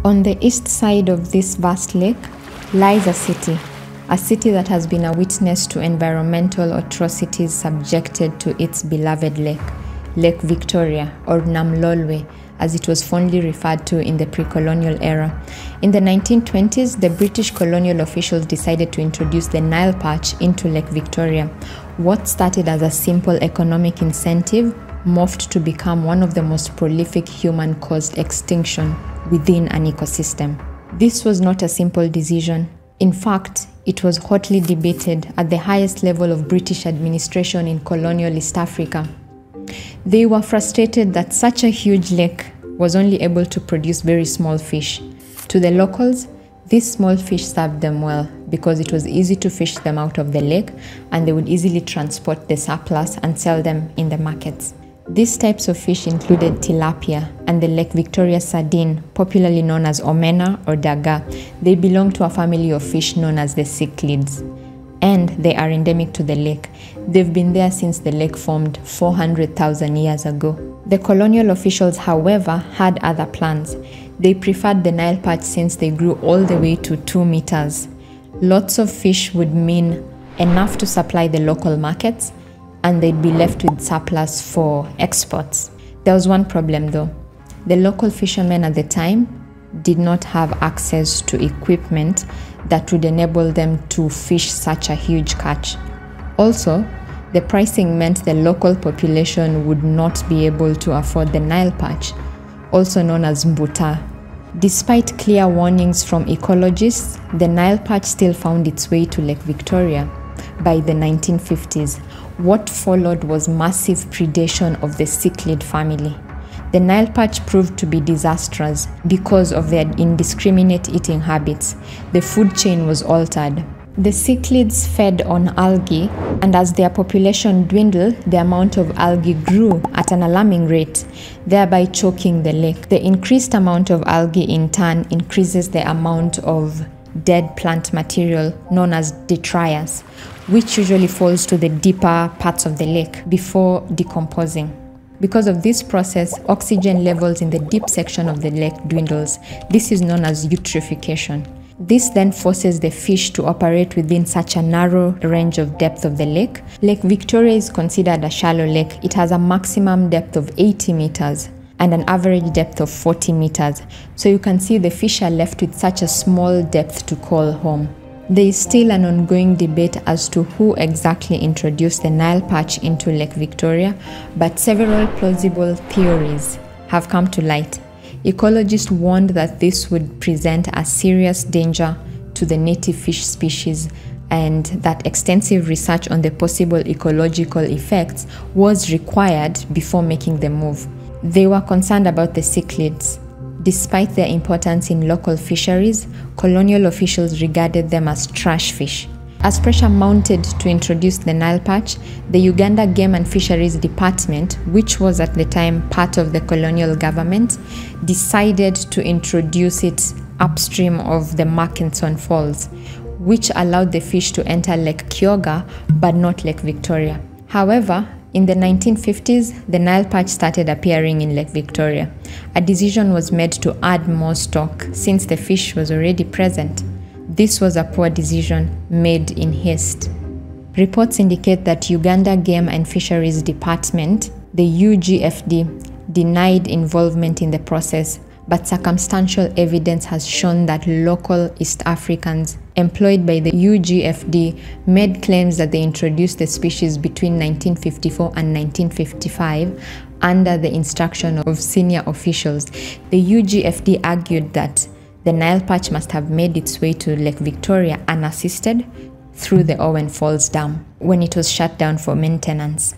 On the east side of this vast lake lies a city that has been a witness to environmental atrocities subjected to its beloved lake, Lake Victoria, or Namlolwe, as it was fondly referred to in the pre-colonial era. In the 1920s, the British colonial officials decided to introduce the Nile Perch into Lake Victoria. What started as a simple economic incentive morphed to become one of the most prolific human-caused extinction within an ecosystem. This was not a simple decision. In fact, it was hotly debated at the highest level of British administration in colonial East Africa. They were frustrated that such a huge lake was only able to produce very small fish. To the locals, these small fish served them well because it was easy to fish them out of the lake and they would easily transport the surplus and sell them in the markets. These types of fish included tilapia and the Lake Victoria sardine, popularly known as omena or daga. They belong to a family of fish known as the cichlids, and they are endemic to the lake. They've been there since the lake formed 400,000 years ago. The colonial officials, however, had other plans. They preferred the Nile Perch since they grew all the way to 2 meters. Lots of fish would mean enough to supply the local markets, and they'd be left with surplus for exports. There was one problem though. The local fishermen at the time did not have access to equipment that would enable them to fish such a huge catch. Also, the pricing meant the local population would not be able to afford the Nile Perch, also known as mbuta. Despite clear warnings from ecologists, the Nile Perch still found its way to Lake Victoria by the 1950s. What followed was massive predation of the cichlid family. The Nile Perch proved to be disastrous because of their indiscriminate eating habits. The food chain was altered. The cichlids fed on algae, and as their population dwindled, the amount of algae grew at an alarming rate, thereby choking the lake. The increased amount of algae in turn increases the amount of dead plant material known as detritus, which usually falls to the deeper parts of the lake before decomposing. Because of this process, oxygen levels in the deep section of the lake dwindles. This is known as eutrophication. This then forces the fish to operate within such a narrow range of depth of the lake. Lake Victoria is considered a shallow lake. It has a maximum depth of 80 meters and an average depth of 40 meters. So you can see the fish are left with such a small depth to call home. There is still an ongoing debate as to who exactly introduced the Nile Perch into Lake Victoria, but several plausible theories have come to light. Ecologists warned that this would present a serious danger to the native fish species and that extensive research on the possible ecological effects was required before making the move. They were concerned about the cichlids. Despite their importance in local fisheries, colonial officials regarded them as trash fish. As pressure mounted to introduce the Nile Perch, the Uganda Game and Fisheries Department, which was at the time part of the colonial government, decided to introduce it upstream of the Murchison Falls, which allowed the fish to enter Lake Kyoga but not Lake Victoria. However, in the 1950s, the Nile Perch started appearing in Lake Victoria. A decision was made to add more stock since the fish was already present. This was a poor decision made in haste. Reports indicate that Uganda Game and Fisheries Department, the UGFD, denied involvement in the process, but circumstantial evidence has shown that local East Africans employed by the UGFD made claims that they introduced the species between 1954 and 1955 under the instruction of senior officials. The UGFD argued that the Nile Perch must have made its way to Lake Victoria unassisted through the Owen Falls Dam when it was shut down for maintenance.